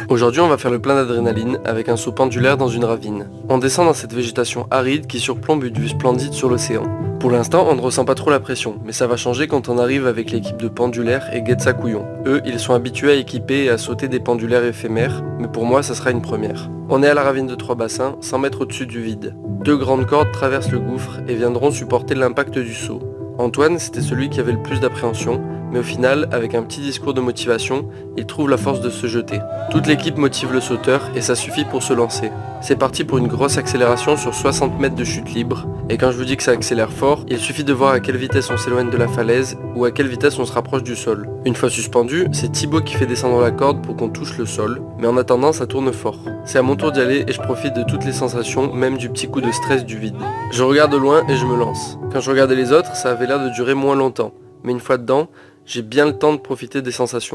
Aujourd'hui, on va faire le plein d'adrénaline avec un saut pendulaire dans une ravine. On descend dans cette végétation aride qui surplombe une vue splendide sur l'océan. Pour l'instant, on ne ressent pas trop la pression, mais ça va changer quand on arrive avec l'équipe de pendulaires et Getsa Couillon. Eux, ils sont habitués à équiper et à sauter des pendulaires éphémères, mais pour moi, ça sera une première. On est à la ravine de 3 bassins, 100 mètres au-dessus du vide. 2 grandes cordes traversent le gouffre et viendront supporter l'impact du saut. Antoine, c'était celui qui avait le plus d'appréhension, mais au final, avec un petit discours de motivation, il trouve la force de se jeter. Toute l'équipe motive le sauteur et ça suffit pour se lancer. C'est parti pour une grosse accélération sur 60 mètres de chute libre, et quand je vous dis que ça accélère fort, il suffit de voir à quelle vitesse on s'éloigne de la falaise ou à quelle vitesse on se rapproche du sol. Une fois suspendu, c'est Thibaut qui fait descendre la corde pour qu'on touche le sol, mais en attendant ça tourne fort. C'est à mon tour d'y aller et je profite de toutes les sensations, même du petit coup de stress du vide. Je regarde au loin et je me lance. Quand je regardais les autres, ça avait l'air de durer moins longtemps, mais une fois dedans, j'ai bien le temps de profiter des sensations.